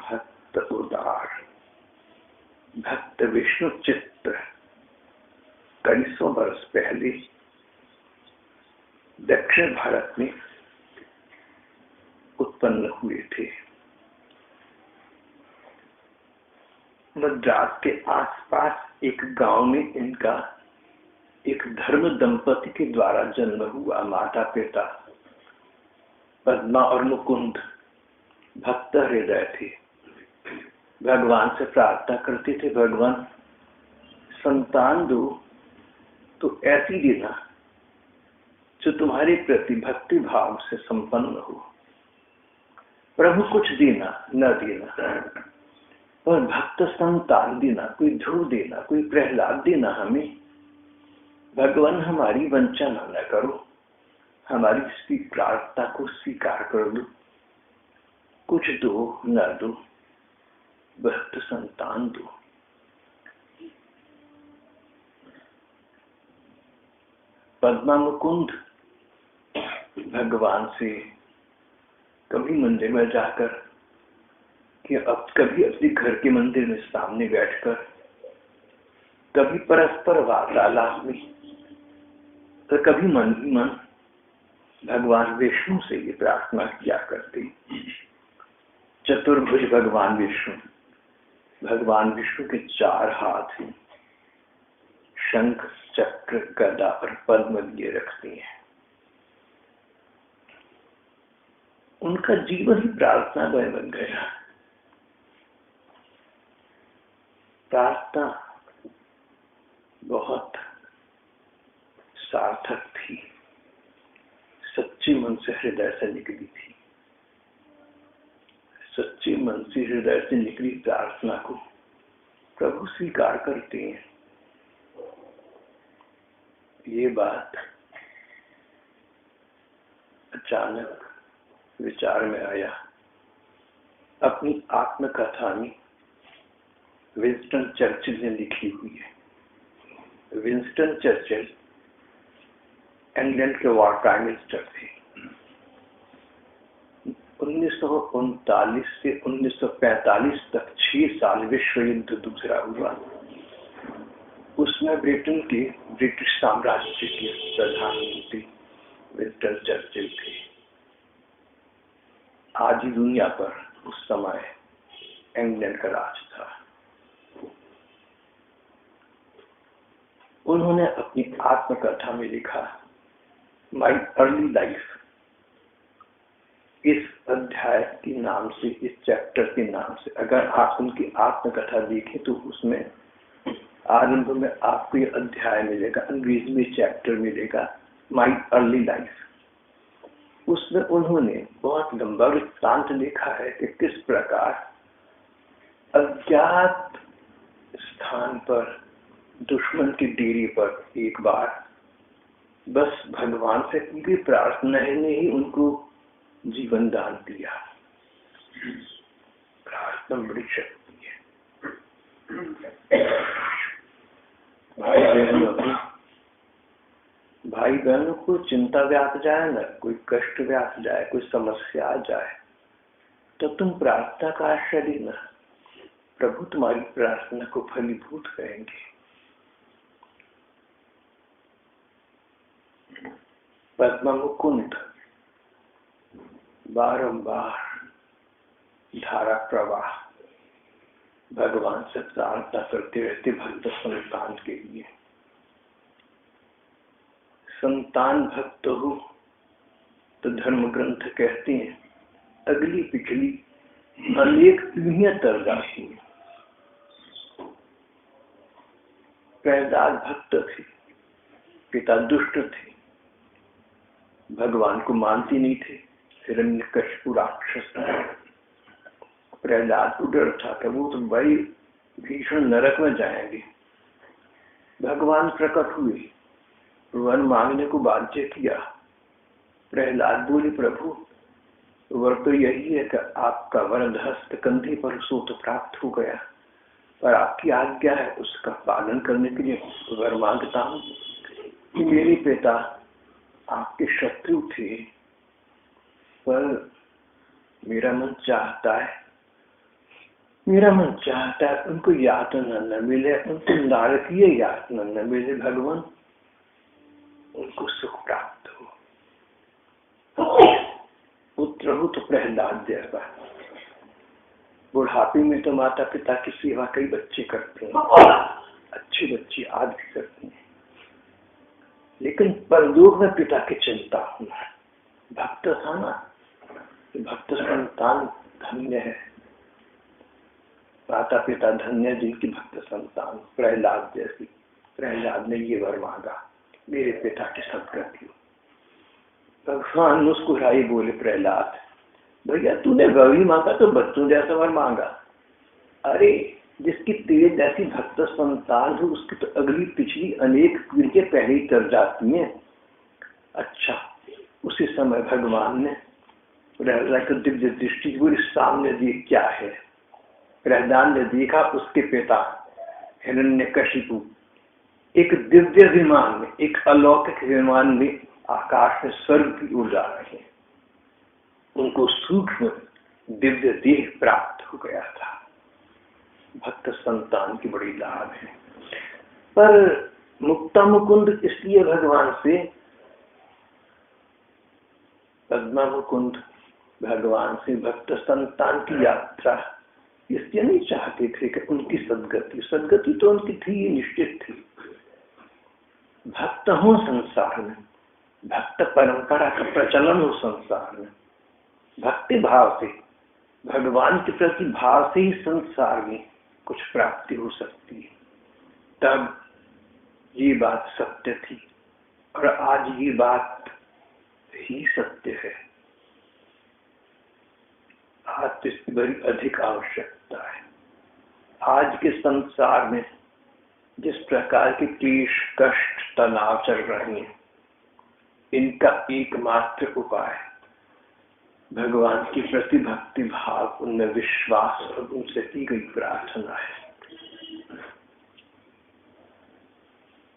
भक्त उदार भक्त विष्णु चित्त कई सौ वर्ष पहले दक्षिण भारत में उत्पन्न हुए थे। मद्रास के आसपास एक गांव में इनका एक धर्म दंपति के द्वारा जन्म हुआ। माता पिता पद्मा और मुकुंद भक्त हृदय थे। भगवान से प्रार्थना करते थे, भगवान संतान दो तो ऐसी देना जो तुम्हारे प्रति भक्ति भाव से संपन्न हो। प्रभु कुछ देना न देना, पर भक्त संतान देना, कोई ध्रुव देना, कोई प्रहलाद देना हमें। भगवान हमारी वंचना न करो, हमारी इस प्रार्थना को स्वीकार कर दो। कुछ दो न दो, भक्त संतान दो। पद्मा मुकुंद भगवान से कभी मंदिर में जाकर कि अब कभी अपने घर के मंदिर में सामने बैठकर, कभी परस्पर वार्तालाप में, तो कभी मन ही मन भगवान विष्णु से ये प्रार्थना किया करते। चतुर्भुज भगवान विष्णु, भगवान विष्णु के 4 हाथ हैं, शंख चक्र गदा और पद्म लिए रखते हैं। उनका जीवन ही प्रार्थना में बन गया। प्रार्थना बहुत सार्थक थी, सच्चे मन से हृदय से निकली थी। सच्चे मन से हृदय से निकली प्रार्थना को प्रभु स्वीकार करते हैं। ये बात अचानक विचार में आया। अपनी आत्मकथा में विंस्टन चर्चिल ने लिखी हुई है। विंस्टन चर्चिल इंग्लैंड के वॉर प्राइम मिनिस्टर थे। 1939 से 1945 तक 6 साल विश्व युद्ध दूसरा हुआ। उसमें ब्रिटिश साम्राज्य के प्रधानमंत्री विंस्टन चर्चिल थे। आज ही दुनिया पर उस समय इंग्लैंड का राज था। उन्होंने अपनी आत्मकथा में लिखा, माई अर्ली लाइफ। इस अध्याय के नाम से, इस चैप्टर के नाम से अगर आप उनकी आत्मकथा देखें तो उसमें आरंभ में आपको ये अध्याय मिलेगा, अंग्रेजी में चैप्टर मिलेगा, माई अर्ली लाइफ। उसमें उन्होंने बहुत लंबा वृत्तांत लिखा है कि किस प्रकार अज्ञात स्थान पर दुश्मन के डेरे पर एक बार बस भगवान से की प्रार्थना ने ही उनको जीवन दान दिया। प्रार्थना बड़ी शक्ति है। भाई बहनों को चिंता व्याप जाए ना, कोई कष्ट व्याप जाए, कोई समस्या आ जाए, तो तुम प्रार्थना का आश्रय लेना। प्रभु तुम्हारी प्रार्थना को फलीभूत करेंगे। पद्मा मुकुंद बारंबार धारा प्रवाह भगवान से प्रार्थना करते रहते भक्त संतान के लिए। संतान भक्त हो तो धर्म ग्रंथ कहते हैं अगली पिछली अनेक पीढ़ियां तर जाती हैं। प्रहलाद भक्त थे, पिता दुष्ट थे, भगवान को मानते नहीं थे। हिरण्यकशिपु राक्षस प्रहलाद को डर था कि वो तो बड़ी भीषण नरक में जाएंगे। भगवान प्रकट हुए, वर मांगने को बाध्य किया। प्रहलाद बोले, प्रभु वर तो यही है कि आपका वरद हस्त कंधे पर सो तो प्राप्त हो गया, पर आपकी आज्ञा है उसका पालन करने के लिए वर मांगता हूँ कि मेरे पिता आपके शत्रु थे, पर मेरा मन चाहता है उनको यातना न मिले, उनको नारकीय यातना न मिले भगवान, उनको सुख प्राप्त हो। पुत्र हो तो प्रहलाद जैसा। बुढ़ापे में तो माता पिता की सेवा कई बच्चे करते हैं, अच्छे बच्चे आज भी करते हैं, लेकिन परलोक में पिता की चिंता होना। भक्त था ना, भक्त संतान धन्य है, माता पिता धन्य जिनकी भक्त संतान। प्रहलाद जैसी, प्रहलाद ने ये वर मांगा, मेरे पिता की सदगति हो। भगवान मुस्कुराई, बोले प्रहलाद भैया तूने वर ही मांगा तो बच्चों जैसा वर मांगा। अरे जिसकी तेरे जैसी भक्त संतान हो उसकी तो अगली पिछली अनेक पीढ़ियां पहले ही कर जाती हैं। अच्छा, उसी समय भगवान ने प्रहलाद को दिव्य दृष्टि बोली, सामने देख क्या है। प्रहलाद ने देखा उसके पिता हिरण्यकशिपु एक दिव्य विमान में, एक अलौकिक विमान में आकाश में स्वर्ग की ओर जा रहे हैं। उनको सूक्ष्म दिव्य देह प्राप्त हो गया था। भक्त संतान की बड़ी लाभ है। पर मुक्ता मुकुंद इसलिए भगवान से, पद्मा मुकुंद भगवान से भक्त संतान की यात्रा इसलिए नहीं चाहते थे कि उनकी सदगति तो उनकी थी, निश्चित थी। भक्त हो संसार में, भक्त परंपरा का प्रचलन हो संसार में, भक्ति भाव से, भगवान के प्रति भाव से ही संसार में कुछ प्राप्ति हो सकती है। तब ये बात सत्य थी और आज ये बात ही सत्य है। आज तो इसकी बड़ी अधिक आवश्यकता है। आज के संसार में जिस प्रकार के क्लेश, कष्ट, तनाव चल रहे हैं, इनका एकमात्र उपाय भगवान की प्रति भक्ति भाव, उनमें विश्वास और उनसे की गई प्रार्थना है।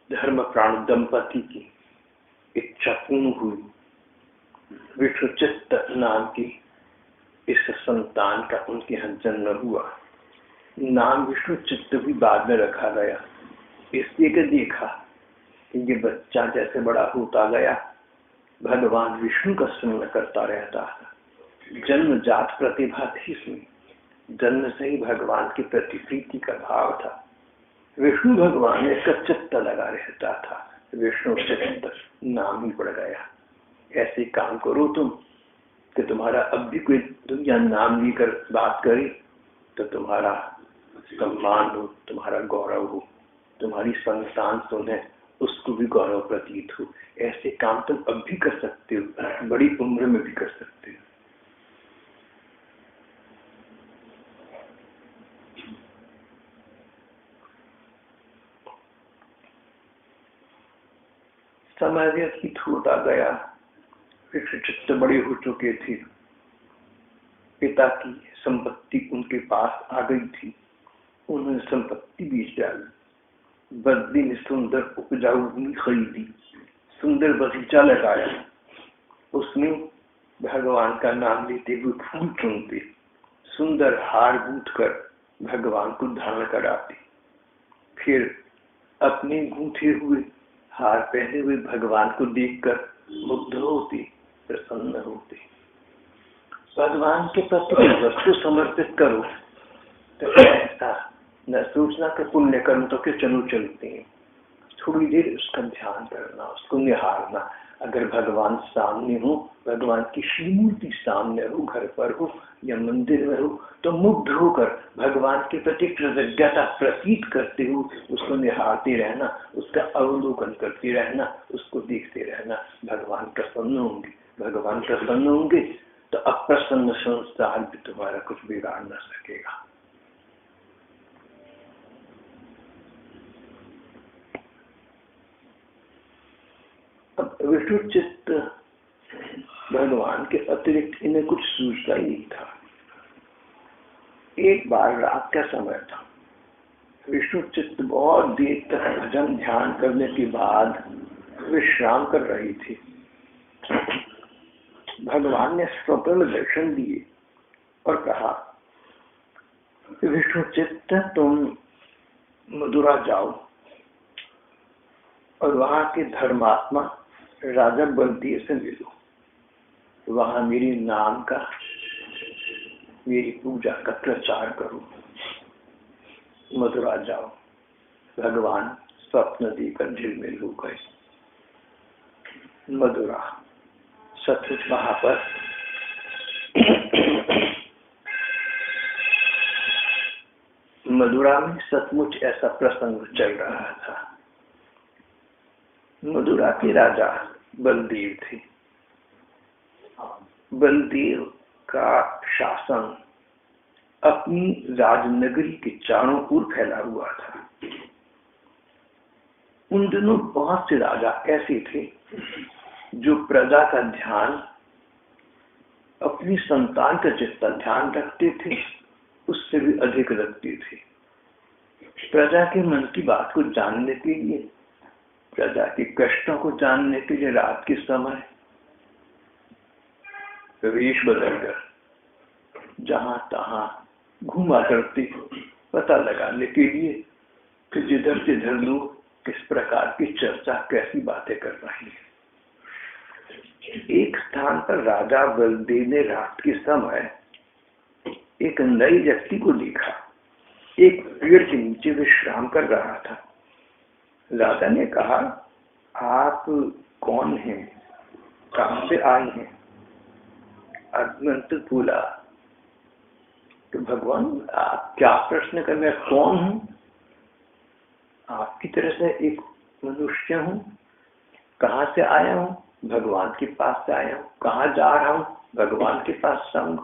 धर्म प्राण दंपति की इच्छा पूर्ण हुई। विष्णुचित्त नाम की इस संतान का उनके यहाँ जन्म हुआ। नाम विष्णुचित्त भी बाद में रखा गया, इसलिए कि देखा कि ये बच्चा जैसे बड़ा होता गया भगवान विष्णु का स्मरण करता रहता था। जन्मजात प्रतिभा थी इसमें, जन्म से ही भगवान के प्रति प्रीति का भाव था। विष्णु भगवान इसका चित्त लगा रहता था, विष्णु चित्त नाम ही पड़ गया। ऐसे काम करो तुम कि तुम्हारा अब भी कोई दुनिया नाम लेकर बात करे तो तुम्हारा सम्मान हो, तुम्हारा गौरव हो, तुम्हारी संतान सुने उसको भी गौरव प्रतीत हो। ऐसे काम तुम अब भी कर सकते हो, बड़ी उम्र में भी कर सकते हो। समय व्यतीत होता गया, विष्णुचित्त बड़े हो चुके थे, पिता की संपत्ति उनके पास आ गई थी। उन्होंने संपत्ति बेच डाली, बदले में सुंदर उपजाऊ भूमि खरीदी, सुंदर बगीचा लगाया, उसमें भगवान का नाम लेते हुए फूल चुनते, सुंदर हार गूंथ कर भगवान को धारण कराते, फिर अपने गूंथे हुए हार पहने हुए भगवान को देखकर मुग्ध होते, प्रसन्न होते। भगवान के प्रति वस्तु समर्पित करो तो ऐसा न सोचना कि पुण्य कर्म तो के चलो चलते हैं, थोड़ी देर उसका ध्यान करना, उसको निहारना। अगर भगवान सामने हो, भगवान की श्रीमूर्ति सामने हो, घर पर हो या मंदिर में हो, तो मुग्ध होकर भगवान के प्रति कृतज्ञता प्रतीत करते हो उसको निहारते रहना, उसका अवलोकन करते रहना, उसको देखते रहना। भगवान प्रसन्न होंगे, भगवान प्रसन्न होंगे तो अप्रसन्न संसार भी तुम्हारा कुछ बिगाड़ न सकेगा। अब विष्णुचित्त भगवान के अतिरिक्त इन्हें कुछ सूझता ही नहीं था। एक बार रात का समय था, विष्णुचित्त बहुत देर तक भजन ध्यान करने के बाद विश्राम कर रही थी। भगवान ने स्वप्न में दर्शन दिए और कहा, विष्णु चित्त तुम मदुरा जाओ और वहां के धर्मात्मा राजा बलदेव से मिलो, वहां मेरे नाम का, मेरी पूजा का प्रचार करो। मदुरा जाओ। भगवान स्वप्न देकर झिलमिल हो गए। मदुरा सचमुच वहां पर मदुरा में सचमुच ऐसा प्रसंग चल रहा था। मदुरा के राजा बलदेव थे। बलदेव का शासन अपनी राजनगरी के चारों ओर फैला हुआ था। उन दिनों बहुत से राजा ऐसे थे जो प्रजा का ध्यान, अपनी संतान का जितना ध्यान रखते थे उससे भी अधिक रखते थे। प्रजा के मन की बात को जानने के लिए, प्रजा के कष्टों को जानने के लिए रात के समय वेश बदलकर जहां तहां घूमा करते, पता लगाने के लिए कि जिधर जिधर लोग किस प्रकार की चर्चा, कैसी बातें कर रहे हैं। एक स्थान पर राजा बलदेव ने रात के समय एक नए व्यक्ति को देखा। एक पेड़ के नीचे विश्राम कर रहा था। राजा ने कहा, आप कौन हैं, कहां से आए हैं? अग्निहोत्री बोला तो भगवान आप क्या प्रश्न कर, मैं कौन हूं? आपकी तरह से एक मनुष्य हूं। कहां से आया हूं? भगवान के पास से आया हूं। कहां जा रहा हूं? भगवान के पास संग।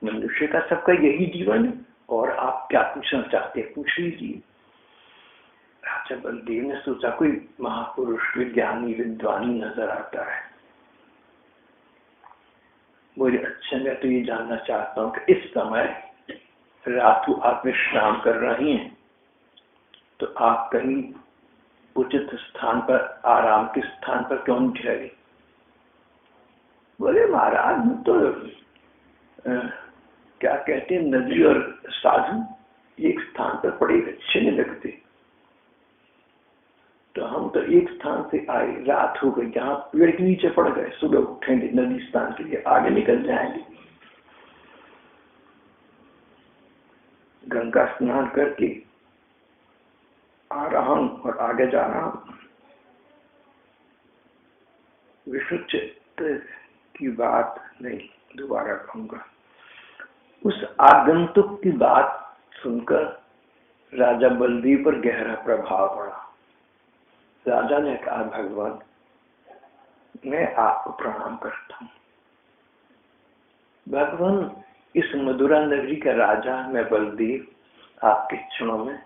मनुष्य का सबका यही जीवन है, और आप क्या पूछना चाहते हैं, पूछ लीजिए। राजा बलदेव ने सोचा कोई महापुरुष, विज्ञानी, विद्वानी नजर आता है। बोले, अच्छा मैं तो ये जानना चाहता हूँ कि इस समय रात को आप विश्राम कर रही हैं, तो आप कहीं उचित स्थान पर, आराम के स्थान पर क्यों नहीं ठहरे? बोले, महाराज तो क्या कहते हैं, नदी और साधु एक स्थान पर पड़े अच्छे नहीं लगते, तो हम तो एक स्थान से आए, रात हो गई, जहाँ पेड़ के नीचे पड़ गए, सुबह उठेंगे नदी स्थान के लिए, आगे निकल जाएंगे। गंगा स्नान करके आ रहा हूं और आगे जा रहा हूं। विशुद्ध चित्त की बात नहीं दोबारा कहूंगा। उस आगंतुक की बात सुनकर राजा बलदेव पर गहरा प्रभाव पड़ा। राजा ने कहा, भगवान मैं आपको प्रणाम करता हूं। भगवान, इस मदुरा नगरी का राजा मैं बलदेव आपके चरणों में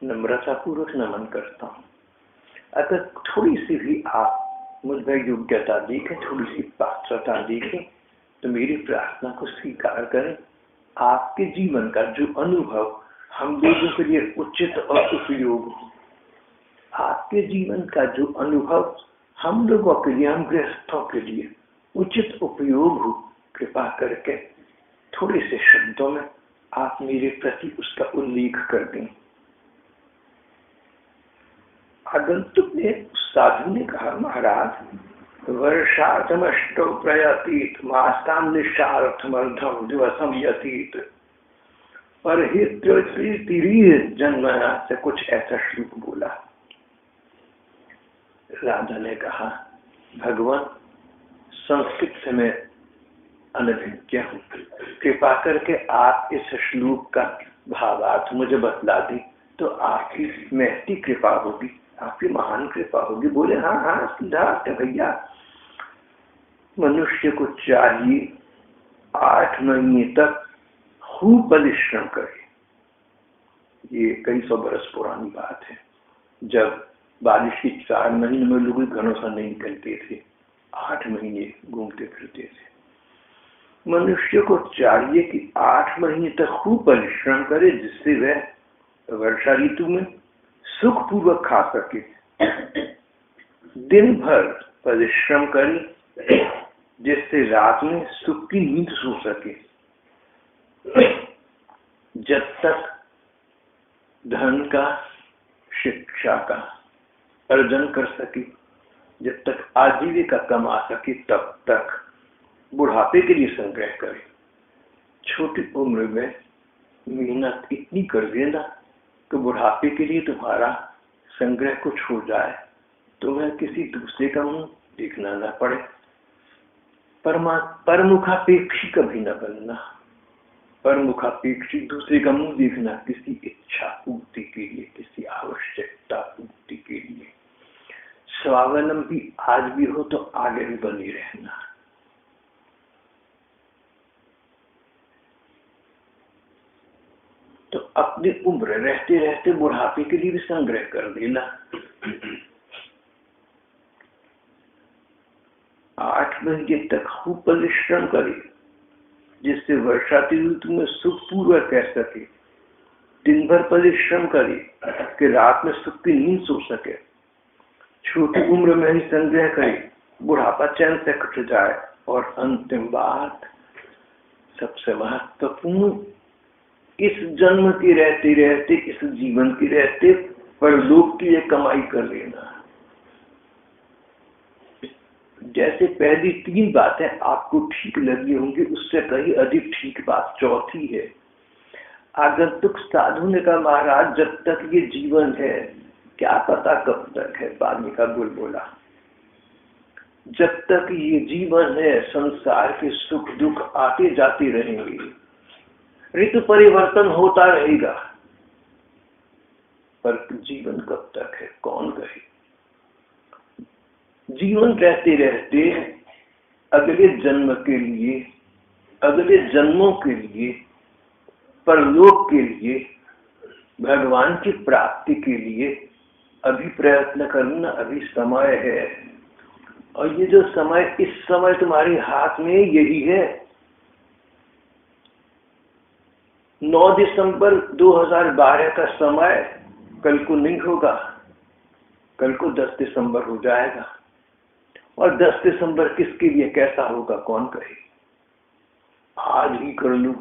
नम्रता पूर्वक नमन करता हूं। अगर थोड़ी सी भी आप मुझमें योग्यता देखें, थोड़ी सी पात्रता देखें, तो मेरी प्रार्थना को स्वीकार करें। आपके जीवन का जो अनुभव हम लोगों के लिए उचित और उपयोग हो, आपके जीवन का जो अनुभव हम लोगों के लिए, हम गृहस्थों के लिए उचित उपयोग हो, कृपा करके थोड़े से शब्दों में आप मेरे प्रति उसका उल्लेख कर दें। आगंतुक ने, साधु ने कहा, महाराज वर्षार्थमष्टो प्रयतीत मास्ताम निशार्थमर्धम दिवसम यतीत पर जन्म से कुछ ऐसा श्लोक बोला। राजा ने कहा, भगवान संस्कृत से मैं अनभिज्ञ हूँ, कृपा करके आप इस श्लोक का भावार्थ मुझे बतला दी तो आपकी महती कृपा होगी, आपकी महान कृपा होगी। बोले, हाँ हाँ सिद्धार्थ भैया, मनुष्य को चाहिए 8 महीने तक खूब परिश्रम करे। ये कई सौ बरस पुरानी बात है, जब बारिश की 4 महीने में लोग घरों से नहीं निकलते थे, 8 महीने घूमते फिरते थे। मनुष्य को चाहिए कि 8 महीने तक खूब परिश्रम करे, जिससे वह वर्षा ऋतु में सुख पूर्वक खा सके, दिन भर परिश्रम करे, जिससे रात में सुख की नींद सो सके, जब तक धन का, शिक्षा का अर्जन कर सके, जब तक आजीविका कमा सके, तब तक बुढ़ापे के लिए संग्रह करे। छोटी उम्र में मेहनत इतनी कर देना कि बुढ़ापे के लिए तुम्हारा संग्रह कुछ हो जाए, तुम्हें किसी दूसरे का मुंह देखना न पड़े। परमुखापेक्षी कभी न बनना। परमुखापेक्षी दूसरे का मुंह देखना किसी इच्छा पूर्ति के लिए, किसी आवश्यकता पूर्ति के लिए। स्वावलंबी आज भी हो तो आगे भी बनी रहना। तो अपनी उम्र रहते रहते बुढ़ापे के लिए भी संग्रह कर देना। 8 महीने तक खूब परिश्रम करे, जिससे वर्षाती ऋतु में सुखपूर्वक कह सके। दिन भर परिश्रम करे कि रात में सुख की नींद सो सके। छोटी उम्र में ही संग्रह करे, बुढ़ापा चैन से कट जाए। और अंतिम बात, सबसे महत्वपूर्ण, इस जन्म के रहते रहते, इस जीवन के रहते परलोक की एक कमाई कर लेना। जैसे पहली 3 बातें आपको ठीक लगी होंगी, उससे कहीं अधिक ठीक बात चौथी है। आगंतुक साधु ने कहा, महाराज जब तक ये जीवन है क्या पता कब तक है। पानी का बुलबुला, जब तक ये जीवन है संसार के सुख दुख आते जाते रहेंगे, ऋतु परिवर्तन होता रहेगा, पर जीवन कब तक है कौन कहे। जीवन रहते रहते अगले जन्म के लिए, अगले जन्मों के लिए, परलोक के लिए, भगवान की प्राप्ति के लिए अभी प्रयत्न करना। अभी समय है, और ये जो समय, इस समय तुम्हारे हाथ में यही है। 9 दिसंबर 2012 का समय कल को नहीं होगा, कल को 10 दिसंबर हो जाएगा। और 10 दिसंबर किसके लिए कैसा होगा कौन कहे। आज ही कर लूं।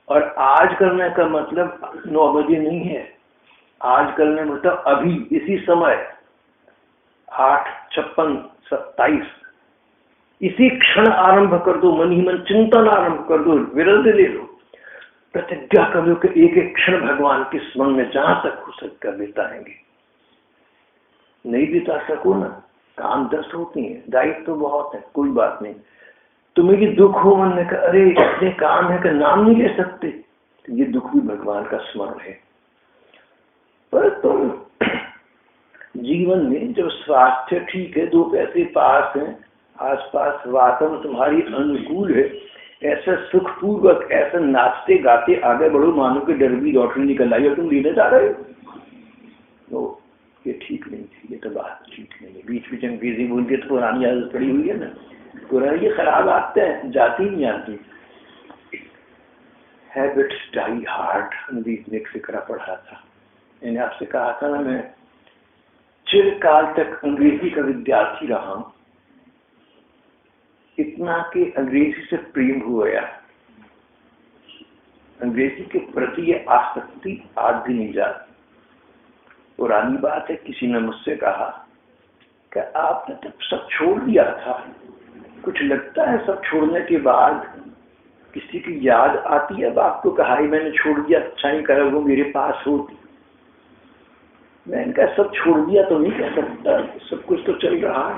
और आज करने का मतलब 9 बजे नहीं है। आज करने मतलब अभी इसी समय 8:56:27 इसी क्षण आरंभ कर दो। मन ही मन चिंतन आरंभ कर दो, विरल ले लो, प्रतिज्ञा कर लो कि एक एक क्षण भगवान के स्मरण में जहां तक हो सकता बिताएंगे। नहीं बिता सको ना, काम 10 होती है, दायित्व तो बहुत है, कोई बात नहीं। तुम्हें ये दुख हो मन में, अरे इतने काम है कि नाम नहीं ले सकते, तो ये दुख भी भगवान का स्मरण है। पर तुम जीवन में जब स्वास्थ्य ठीक है, 2 पैसे पास हैं, आसपास वातावरण तुम्हारी अनुकूल है, ऐसा सुखपूर्वक, ऐसा नाचते गाते आगे बढ़ो, मानो कि डरबी लॉटरी निकल आई और तुम लेने जा रहे हो, तो ये ठीक नहीं थी। ये तो बात ठीक नहीं है। बीच बीच अंग्रेजी बोल के तो पुरानी आदत पड़ी हुई है ना, पुरानी खराब आदतें हैं, जाती नहीं आती। हैबिट्स डाई हार्ड, अंग्रेज ने एक फिक्रा पढ़ा था। मैंने आपसे कहा था ना, मैं चिरकाल तक अंग्रेजी का विद्यार्थी रहा हूं, इतना कि अंग्रेजी से प्रेम हो गया। अंग्रेजी के प्रति ये आसक्ति आज भी नहीं जाती। पुरानी बात है, किसी ने मुझसे कहा कि आपने तो सब छोड़ दिया था, कुछ लगता है सब छोड़ने के बाद किसी की याद आती है अब आपको, कहा मैंने छोड़ दिया, अच्छा ही करा वो मेरे पास होती। मैंने कहा सब छोड़ दिया तो नहीं कह सकता, सब कुछ तो चल रहा है,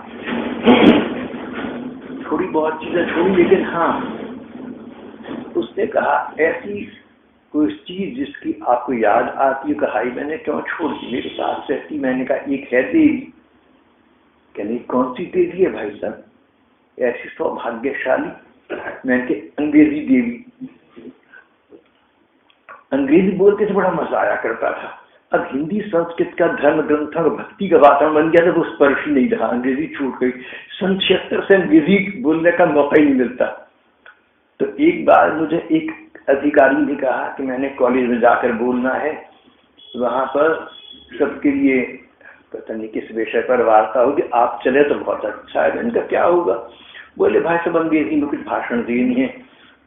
थोड़ी बहुत चीजें छोड़ी, लेकिन हाँ, उसने कहा ऐसी कोई चीज जिसकी आपको याद आती है, कहा मैंने क्यों छोड़ दी, मेरे पास रहती। मैंने कहा एक है देवी। कहने कौन सी देवी है भाई साहब, ऐसी सौभाग्यशाली। मैंने कहा अंग्रेजी देवी। अंग्रेजी बोलते तो बड़ा मजा आया करता था। अब हिंदी संस्कृत का धर्म ग्रंथ और भक्ति का वातावरण बन गया, तो वो स्पर्श ही नहीं रहा, अंग्रेजी छूट गई। 76 से अंग्रेजी बोलने का मौका ही नहीं मिलता। तो एक बार मुझे एक अधिकारी ने कहा कि मैंने कॉलेज में जाकर बोलना है, वहां पर सबके लिए पता नहीं किस विषय पर वार्ता होगी, आप चले तो बहुत अच्छा है। मैंने कहा क्या होगा, बोले भाई सब अंग्रेजी में कुछ भाषण देनी है,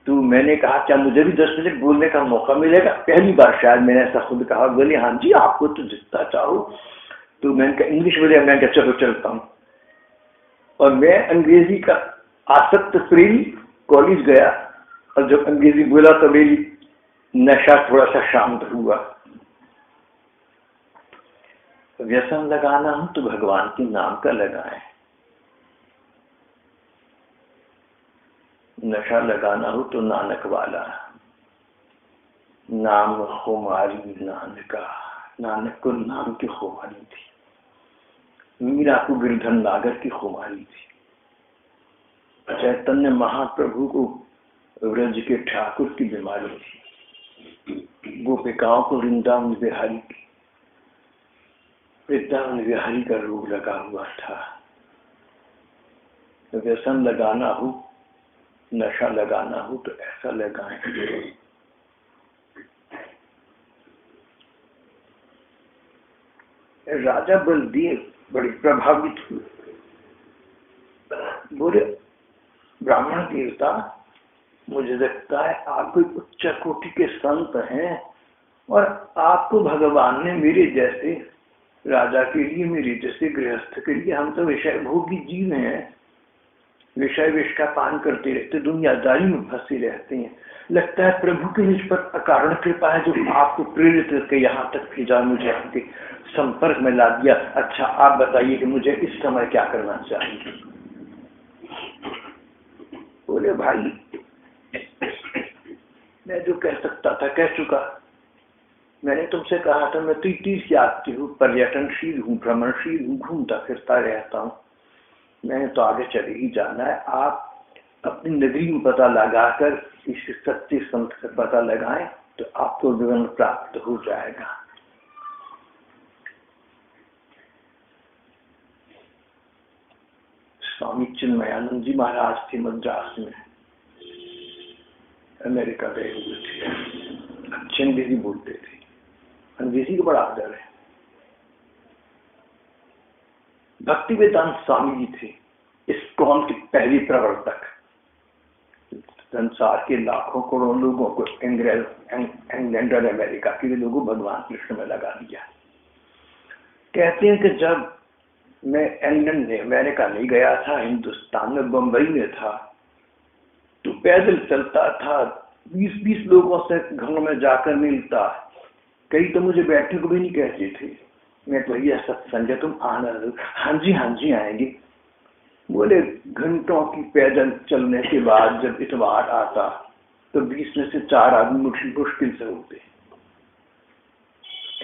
मैंने कहा क्या मुझे भी 10 मिनट बोलने का मौका मिलेगा? पहली बार शायद मैंने ऐसा खुद कहा। बोले हाँ जी, आपको तो जितना चाहो। तो मैंने कहा इंग्लिश बोले, मैं कहा चलो चलता हूँ। और मैं अंग्रेजी का आसक्त प्रेमी कॉलेज गया, और जब अंग्रेजी बोला तो मेरी नशा थोड़ा सा शांत हुआ। व्यसन लगाना हो तो भगवान के नाम का लगाएं, नशा लगाना हो तो नानक वाला। नाम खुमारी नानका, नानक को नाम की खुमारी थी। मीरा को गिरधर नागर की खुमारी थी। चैतन्य महाप्रभु को ब्रज के ठाकुर की बीमारी थी। गोपिकाओं को वृंदावन बिहारी की, वृंदावन बिहारी का रोग लगा हुआ था। तो व्यसन लगाना हो, नशा लगाना हो तो ऐसा लगाएं। राजा बलदेव बड़े प्रभावित हुए। बोले ब्राह्मण देवता, मुझे लगता है आप कोई उच्च कोटि के संत हैं, और आपको भगवान ने मेरे जैसे राजा के लिए, मेरे जैसे गृहस्थ के लिए, हम तो विषय भोगी जीव हैं, विषय विष का पान करते रहते, दुनियादारी में फंसे रहते हैं। लगता है प्रभु की मुझ पर अकारण कृपा है जो आपको प्रेरित करके यहाँ तक भेजा, मुझे आपके संपर्क में ला दिया। अच्छा आप बताइए कि मुझे इस समय क्या करना चाहिए? बोले भाई मैं जो कह सकता था कह चुका। मैंने तुमसे कहा था मैं तीर्थ यात्री हूँ, पर्यटनशील हूँ, भ्रमणशील हूँ, घूमता फिरता रहता हूँ। मैंने तो आगे चले ही जाना है। आप अपनी नगरी में पता लगाकर इस सच्चे संत से पता लगाएं तो आपको विवरण प्राप्त हो जाएगा। स्वामी चिन्मयानंद जी महाराज थे मद्रास में, अमेरिका गए हुए थे, अच्छे अंग्रेजी बोलते थे, अंग्रेजी का बड़ा आदर है। भक्ति वेदांत स्वामी जी थे, इस्कॉन के पहले प्रवर्तक। संसार के लाखों करोड़ों लोगों को, इंग्लैंड और अमेरिका के लोगों भगवान कृष्ण में लगा दिया। कहते हैं कि जब मैं इंग्लैंड में, अमेरिका नहीं गया था, हिंदुस्तान में बंबई में था, तो पैदल चलता था, 20-20 लोगों से घरों में जाकर मिलता। कई तो मुझे बैठने को भी नहीं कहते थे। मैं तो ये सत्संग है, तुम आना। हाँ जी आएंगे। बोले घंटों की पैदल चलने के बाद जब इतवार आता तो 20 में से 4 आदमी मुश्किल से होते।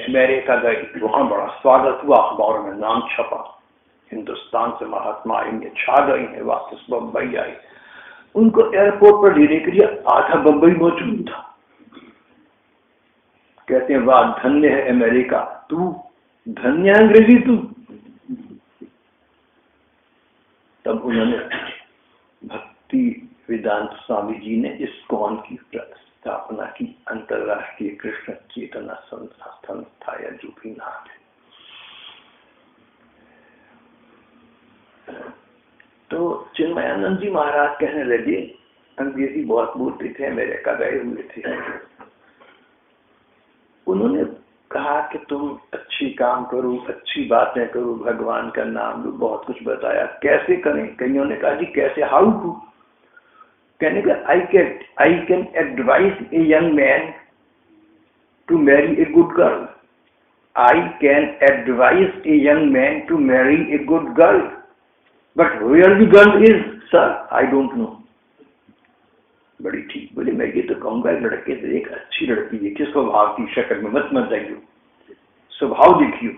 अमेरिका गए, वहां बड़ा स्वागत हुआ, अखबार में नाम छपा, हिंदुस्तान से महात्मा आएंगे, छा गए हैं। वापस बम्बई आए, उनको एयरपोर्ट पर लेने के लिए आधा बम्बई मौजूद था। कहते हैं वाह धन्य है अमेरिका, तू धन्य अंग्रेजी तू। तब उन्होंने भक्ति वेदांत स्वामी जी ने इस्कॉन की स्थापना की, अंतरराष्ट्रीय कृष्ण चेतना संस्था या जो भी नाम है। तो चिन्मयानंद जी महाराज कहने लगे, अंग्रेजी बहुत बोलते थे, अमेरिका गए हुए थे। उन्होंने कहा कि तुम अच्छी काम करो, अच्छी बातें करो, भगवान का नाम लो, बहुत कुछ बताया कैसे करें। कईयों ने कहा जी कैसे, हाउ टू। कहने का I can advise a young man to marry a good girl. I can advise a young man to marry a good girl, but where the girl is sir I don't know. बड़ी ठीक बोले, मैं ये तो कहूंगा लड़के से एक अच्छी लड़की है, किस स्वभाव की, शक्ल में मत जाइयो, स्वभाव देखियो।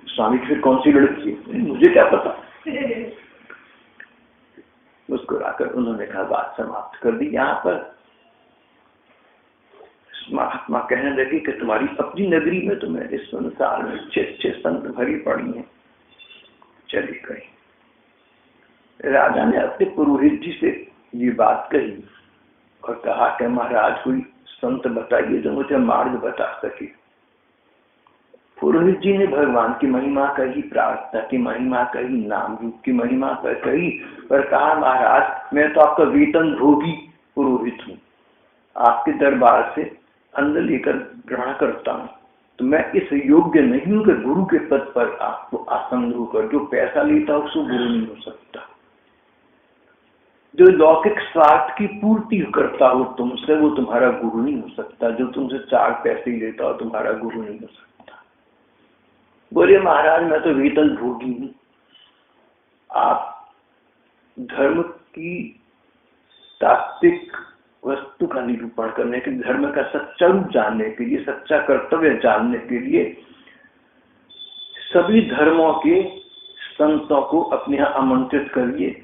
स्वामी फिर कौन सी लड़की है, मुझे क्या पता। मुस्कुराकर उन्होंने कहा बात समाप्त कर दी। यहाँ पर महात्मा कहने लगे कि तुम्हारी अपनी नगरी में तो मेरे संसार में अच्छे संत भरी पड़ी हैं। चली गई। राजा ने अपने पुरोहित जी से ये बात कही और कहा कि महाराज कोई संत बताइए जो मुझे मार्ग बता सके। पुरोहित जी ने भगवान की महिमा कही, प्रार्थना की महिमा कही, नाम रूप की महिमा कही, पर कहा महाराज मैं तो आपका वेतन भोगी पुरोहित हूँ, आपके दरबार से अन्न लेकर ग्रहण करता हूँ, तो मैं इस योग्य नहीं हूं कि गुरु के पद पर आपको आसन होकर, जो पैसा लेता हो उसको गुरु नहीं हो सकता। जो लौकिक स्वार्थ की पूर्ति करता हो तुमसे, वो तुम्हारा गुरु नहीं हो सकता। जो तुमसे 4 पैसे लेता हो तुम्हारा गुरु नहीं हो सकता। बोले महाराज मैं तो वेतन भोगी हूं। आप धर्म की तात्विक वस्तु का निरूपण करने के, धर्म का सच्चा रूप जानने के लिए, सच्चा कर्तव्य जानने के लिए सभी धर्मों के संतों को अपने यहाँ आमंत्रित करिए।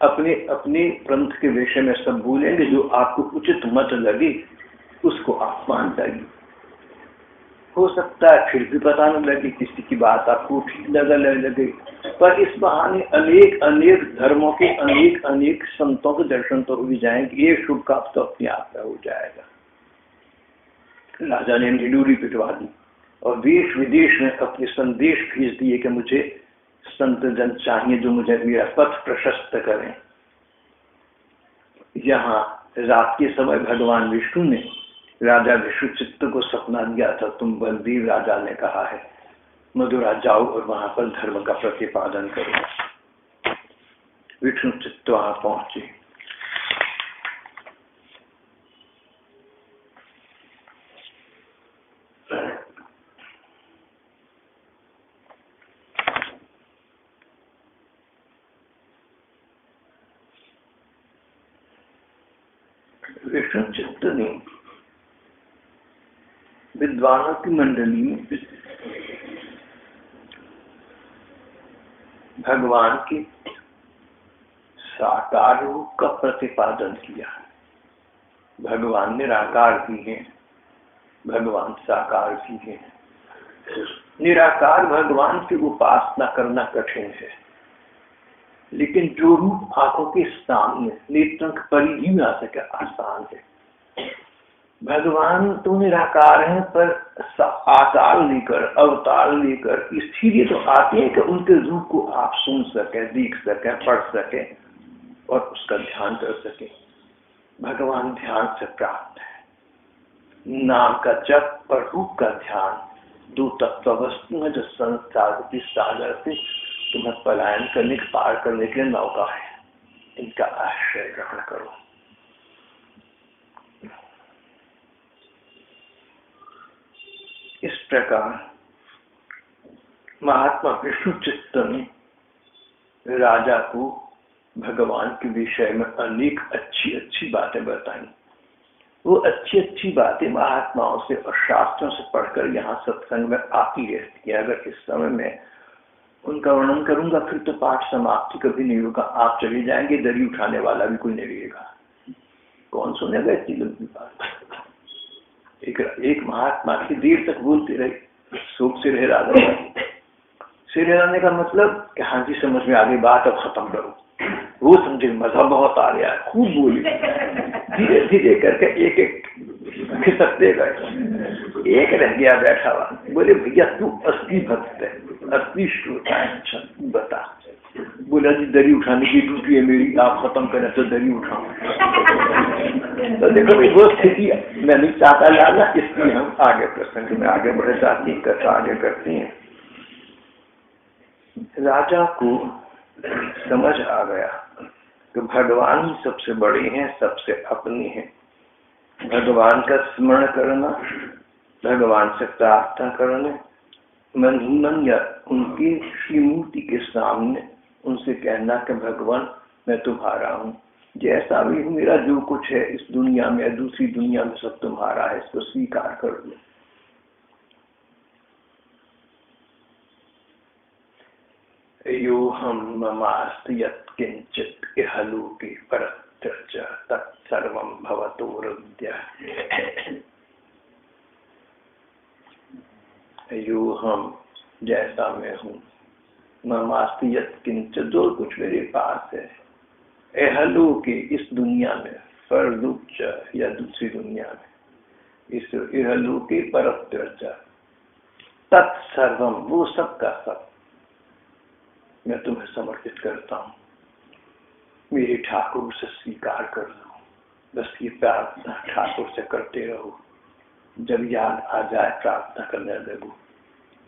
अपने अपने पंथ के विषय में सब बोलेंगे, जो आपको उचित मत लगे उसको आप मान जाइए। हो सकता है फिर भी पता न लगे, किसी की बात आपको ठीक लगे, पर इस बहाने अनेक अनेक धर्मों के अनेक अनेक संतों के दर्शन तो हो भी जाएंगे। ये शुभ काम तो अपने आप में हो जाएगा। राजा ने ढिंडोरी पिटवा दी और देश विदेश में अपने संदेश भेज दिए कि मुझे संत जन चाहिए जो मुझे मेरा पथ प्रशस्त करें। यहाँ रात के समय भगवान विष्णु ने राजा विष्णुचित्त को सपना दिया था, तुम बलदेव राजा ने कहा है मथुरा जाओ और वहां पर धर्म का प्रतिपादन करो। विष्णुचित्त वहां पहुंचे। विष्णुचित्त ने विद्वानों की मंडली में भगवान के साकार रूप का प्रतिपादन किया। भगवान निराकार भी है, भगवान साकार भी है। निराकार भगवान की उपासना करना कठिन है, लेकिन जो रूप आंखों के सामने नेत्रों की परिधि में आ सके आसान है। भगवान तो निराकार है, पर आकार लेकर, अवतार लेकर इसीलिए तो आते हैं कि उनके रूप को आप सुन सके, देख सके, पढ़ सके और उसका ध्यान कर सके। भगवान ध्यान से प्राप्त है। नाम का जप और रूप का ध्यान दो तत्व वस्तु है जो संसार के सागर से तुम्हें पलायन करने, पार करने के लिए नौका है। इनका आश्रय ग्रहण करो। इस प्रकार महात्मा विष्णुचित्त ने राजा को भगवान के विषय में अनेक अच्छी अच्छी बातें बताई। वो अच्छी अच्छी बातें महात्माओं से और शास्त्रों से पढ़कर यहाँ सत्संग में आती रहती है। अगर इस समय में उनका वर्णन करूंगा फिर तो पाठ समाप्ति कभी नहीं होगा। आप चले जाएंगे, दरी उठाने वाला भी कोई नहीं रहेगा। कौन सुनेगा इतनी लंबी बात। एक महात्मा की देर तक बोलते रहे, शोक से रह रहा। सिर हिलाने का मतलब कि हाँ जी समझ में आ गई बात, अब खत्म करो। वो समझे मजा बहुत आ गया, खूब बोली। धीरे धीरे करके एक एक खिसकते गए। एक रह गया बैठा हुआ। बोले भैया तू असली भक्त है, असली श्रोता है, अच्छा तू बता। बोला जी दरी उठाने की ड्यूटी है मेरी, आप खत्म करें तो दरी उठाओ। तो देखो भाई वो स्थिति मैं नहीं चाहता लाना, इसलिए हम आगे प्रसंग में आगे बढ़े जाती कथा आगे करते हैं। राजा को समझ आ गया कि भगवान ही सबसे बड़े हैं, सबसे अपने हैं। भगवान का स्मरण करना, भगवान से प्रार्थना करना, मन ही मन या उनकी श्रीमूर्ति के सामने उनसे कहना कि भगवान मैं तुम्हारा हूँ, जैसा भी हूँ, मेरा जो कुछ है इस दुनिया में दूसरी दुनिया में सब तुम्हारा है, इसको स्वीकार कर लो। यो हम ममास्त यत्किंचित् इहलोके परत्र च तत्सर्वं भवतोरुद्य। यो हम जैसा मैं हूँ, ममास्त यत्किंचित् जो कुछ मेरे पास है, इहलोके इस दुनिया में, परलोक च या दूसरी दुनिया में, इस इहलोके परत्र च तत्सर्वं वो सब का सब मैं तुम्हें समर्पित करता हूँ। मेरे ठाकुर से स्वीकार कर लो। बस ये प्रार्थना ठाकुर से करते रहो, जब याद आ जाए प्रार्थना करने लगो।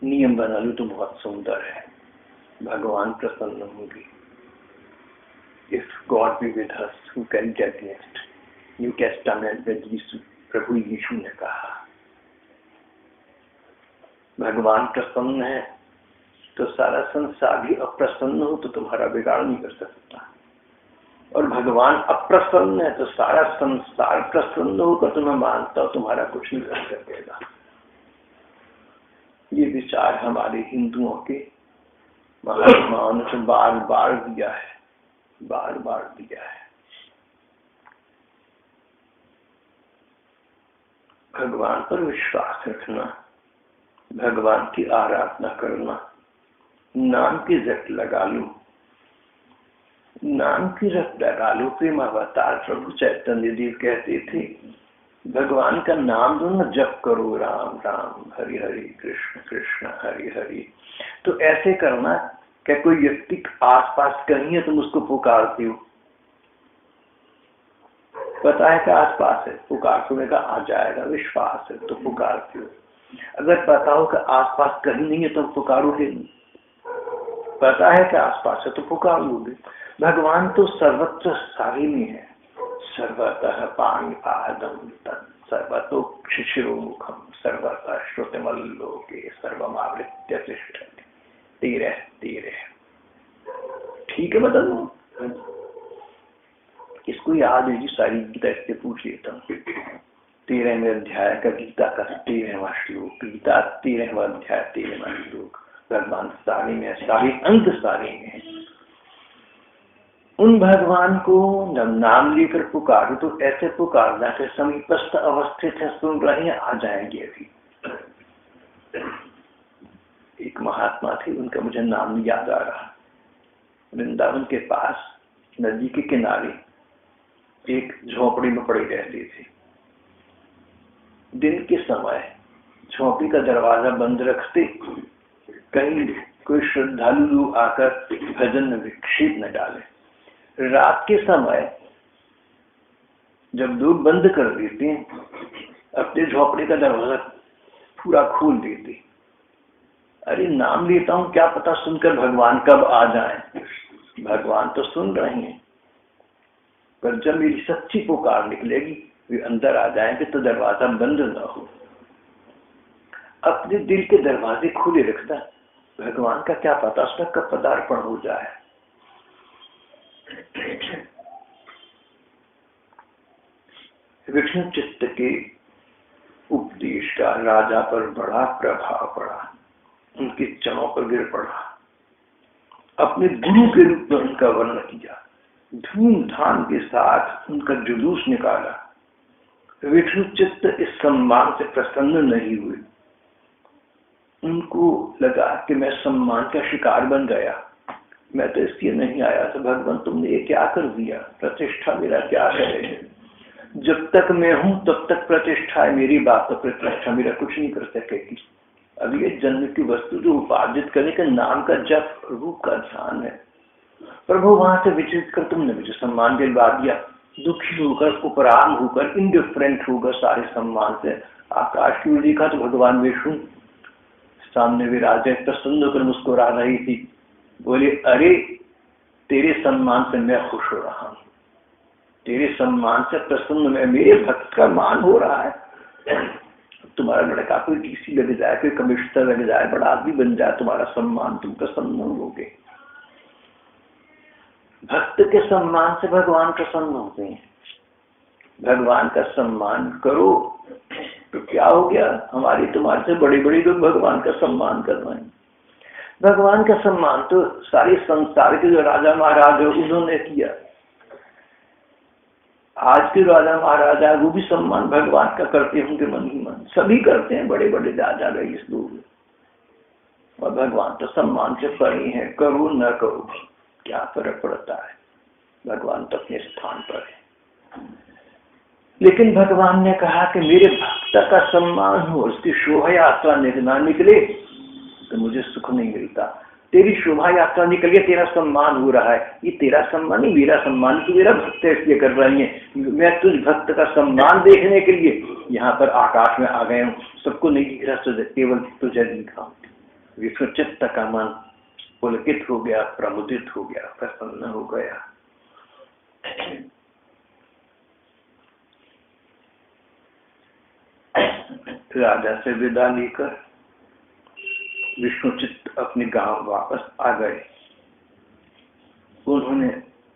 नियम बना लो तो बहुत सुंदर है, भगवान प्रसन्न होंगे। If God be with us, who can get next? New testament में यीशु, प्रभु यीशु ने कहा भगवान प्रसन्न है तो सारा संसार भी अप्रसन्न हो तो तुम्हारा बिगाड़ नहीं कर सकता, और भगवान अप्रसन्न है तो सारा संसार प्रसन्न होकर तुम्हें मानता हो तुम्हारा कुछ नहीं कर सकेगा। ये विचार हमारे हिंदुओं के महात्माओं ने बार बार दिया है, बार बार दिया है। भगवान पर विश्वास रखना, भगवान की आराधना करना, नाम की रट लगा लो, नाम की रट लगा लो। प्रेम अवतार प्रभु चैतन्य देव कहते थे भगवान का नाम लो ना, जप करो राम राम हरि हरि कृष्ण कृष्ण हरि हरि। तो ऐसे करना क्या कोई व्यक्ति आसपास कहीं है तुम उसको पुकारते हो, पता है कि आसपास है, पुकार सुने का आ जाएगा, विश्वास है तो पुकारते हो। अगर पता हो कि आसपास कहीं नहीं है तो पुकारोगे नहीं, पता है कि आसपास है तो पुकार लोगे। भगवान तो सर्वत्र सारी में है, सर्वतः पाणिपादं तत् सर्वतो शिशिरोमुखम सर्वतः श्रुतिमल्लोके सर्वमावृत्य तिष्ठति। तेरे तेरे ठीक है, बदल इसको याद है जी, सारी गीता इससे पूछ लेता हूँ। 13वें अध्याय का गीता का 13वां श्लोक, गीता 13वां अध्याय 13वां श्लोक। भगवान सारी में, सारी अंत सारी में। उन भगवान को जब नाम लेकर पुकारो तो ऐसे पुकारना कि समीपस्थ अवस्थित है, सुन रहे हैं, आ जाएंगे अभी। एक महात्मा थे, उनका मुझे नाम याद आ रहा। वृंदावन के पास नदी के किनारे एक झोपड़ी में पड़े रहते थे। दिन के समय झोपड़ी का दरवाजा बंद रखते, कहीं कोई श्रद्धालु आकर भजन में विक्षेप न डाले। रात के समय जब लोग बंद कर देते अपने झोपड़ी का दरवाजा पूरा खोल देते। अरे नाम लेता हूं, क्या पता सुनकर भगवान कब आ जाएं। भगवान तो सुन रहे हैं, पर जब मेरी सच्ची पुकार निकलेगी वे अंदर आ जाएंगे तो दरवाजा बंद ना हो। अपने दिल के दरवाजे खुले रखना, भगवान का क्या पता उसमें कब पदार्पण हो जाए। विष्णु चित्त के उपदेश का राजा पर बड़ा प्रभाव पड़ा, उनके चरणों पर गिर पड़ा। अपने गुरु के रूप में उनका वर्णन किया, धूमधाम के साथ उनका जुलूस निकाला। विष्णु चित्त इस सम्मान से प्रसन्न नहीं हुए। उनको लगा कि मैं सम्मान का शिकार बन गया, मैं तो इसलिए नहीं आया था। भगवान तुमने ये क्या कर दिया, प्रतिष्ठा मेरा क्या करे। जब तक मैं हूं तब तक प्रतिष्ठा है मेरी, बात तो प्रतिष्ठा मेरा कुछ नहीं कर सकेगी। अब ये जन्म की वस्तु जो उपार्जित करने के नाम का जप, रूप का ध्यान है। प्रभु वहां से विचलित कर तुमने मुझे सम्मान दिलवा दिया। दुखी होकर, उपराम होकर, इंडिफरेंट होकर सारे सम्मान से आकाश की ओर देखा तो भगवान विष्णु सामने विराजे, प्रसन्न होकर मुस्कुरा रही थी। बोले अरे तेरे सम्मान से मैं खुश हो रहा हूं, तेरे सम्मान से प्रसन्न मैं, मेरे भक्त का मान हो रहा है। तुम्हारा लड़का कोई डीसी लग जाए, कोई कमिश्नर लग जाए, बड़ा आदमी बन जाए, तुम्हारा सम्मान, तुम प्रसन्न होगे। भक्त के सम्मान से भगवान प्रसन्न होते हैं। भगवान का सम्मान करो तो क्या हो गया, हमारी तुम्हारे से बड़े बड़े लोग भगवान का सम्मान कर रहे हैं। भगवान का सम्मान तो सारे संसार के जो राजा महाराज है उन्होंने किया। आज के राजा महाराजा वो भी सम्मान भगवान का करते होंगे मन ही मन, सभी करते हैं, बड़े बड़े राजा रईस लोग। और भगवान तो सम्मान से परे हैं, करो न करो क्या फर्क पड़ता है, भगवान तो अपने स्थान पर है। लेकिन भगवान ने कहा कि मेरे भक्त का सम्मान हो, उसकी शोभा यात्रा ना निकले तो मुझे सुख नहीं मिलता। तेरी शोभा यात्रा निकल गई, तेरा सम्मान हो रहा है। ये तेरा सम्मान नहीं, मेरा सम्मान, तू मेरा भक्त है इसलिए कर रही है। मैं तुझ भक्त का सम्मान देखने के लिए यहाँ पर आकाश में आ गए हूँ। सबको नहीं दिख रहा, केवल तुझे दिखा। विश्वचित्त का मन पुलकित हो गया, प्रमुदित हो गया, प्रसन्न हो गया। राजा से विदा लेकर विष्णुचित्त अपने गांव वापस आ गए। उन्होंने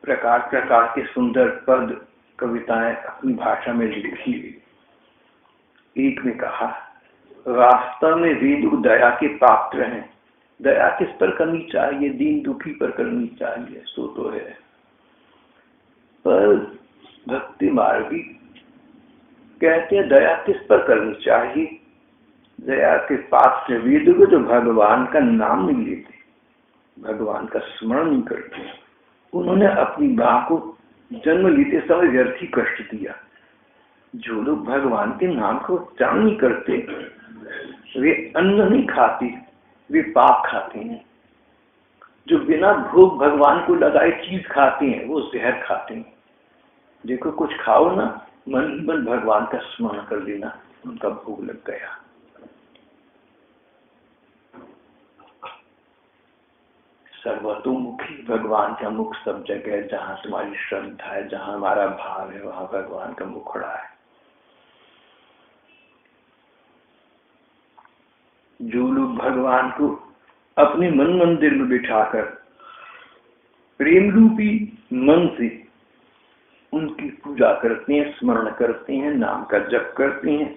प्रकार प्रकार के सुंदर पद कविताएं अपनी भाषा में लिखी। एक में कहा, वास्तव में वेद दया के पात्र हैं। दया किस पर करनी चाहिए? दीन दुखी पर करनी चाहिए, सो तो है। पर भक्ति मार्गी कहते हैं दया किस पर करनी चाहिए? दया के पात्र वेद को जो भगवान का नाम नहीं लेते, भगवान का स्मरण नहीं करते। उन्होंने अपनी मां को जन्म लेते समय व्यर्थ ही कष्ट दिया। जो लोग भगवान के नाम को उच्चारण नहीं करते, वे अन्न नहीं खाते, वे पाप खाते हैं। जो बिना भोग भगवान को लगाए चीज खाते हैं, वो जहर खाते हैं। देखो, कुछ खाओ ना, मन ही मन भगवान का स्मरण कर लेना, उनका भोग लग गया। सर्वतोमुखी भगवान का मुख सब जगह है। जहां तुम्हारी श्रद्धा है, जहां हमारा भाव है, वहां भगवान का मुखड़ा है। जो लोग भगवान को अपने मन मंदिर में बिठाकर प्रेम रूपी मन से उनकी पूजा करते हैं, स्मरण करते हैं, नाम का जप करते हैं,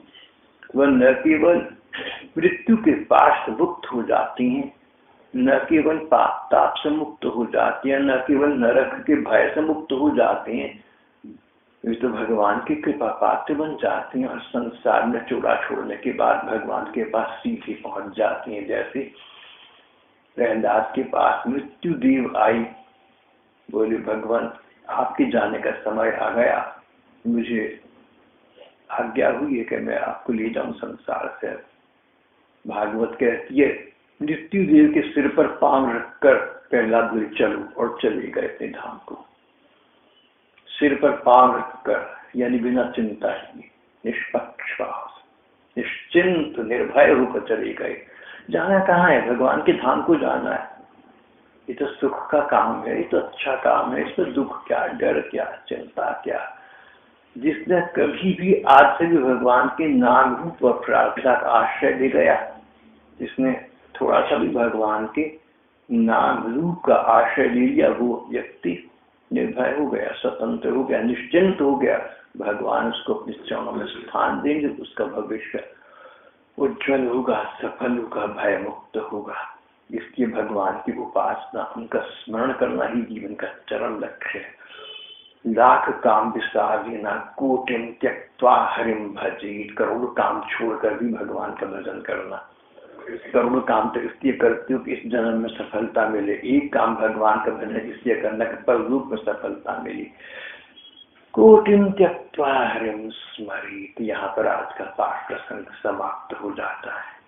वह न केवल मृत्यु के पास से मुक्त हो जाते हैं, न केवल पाप ताप से मुक्त हो जाते हैं, न केवल नरक के भय से मुक्त हो जाते हैं, वे तो भगवान की कृपा पात्र बन जाते हैं और संसार में चोरा छोड़ने के बाद भगवान के पास सीधे पहुंच जाते हैं। जैसे प्रहलाद के पास मृत्यु देव आई, बोले भगवान आपके जाने का समय आ गया, मुझे आज्ञा हुई है कि मैं आपको ले जाऊं संसार से। भागवत कहती है, मृत्यु देव के सिर पर पांव रखकर प्रहलाद बोले चलो, और चले गए अपने धाम को। सिर पर पांव रखकर, यानी बिना चिंता ही, निष्पक्षपात, निश्चिंत निर्भय होकर चले गए। जाना कहाँ है? भगवान के धाम को जाना है। ये तो सुख का काम है, ये तो अच्छा काम है, इसमें दुख क्या, डर क्या, चिंता क्या। जिसने कभी भी आज से भी भगवान के नाम रूप व प्रार्थना का आश्रय ले गया, जिसने थोड़ा सा भी भगवान के नाम रूप का आश्रय ले लिया, वो व्यक्ति निर्भय हो गया, स्वतंत्र हो गया, निश्चिंत हो गया। भगवान उसको अपने चरणों में स्थान देंगे, उसका भविष्य उज्जवल होगा, सफल होगा, भय मुक्त होगा। इसलिए भगवान की उपासना, उनका स्मरण करना ही जीवन का चरम लक्ष्य है। लाख काम विसारिना कोटिम त्यक्त्वा हरिम भजेत। करोड़ काम छोड़कर भी भगवान का भजन करना। करोड़ काम तो इसलिए करते हो कि इस जन्म में सफलता मिले। एक काम भगवान का भजन इसलिए करना कि परलोक में सफलता मिली। कोटिम त्यक्त्वा हरिम स्मरेत। यहाँ पर आज का पाठ प्रसंग समाप्त हो जाता है।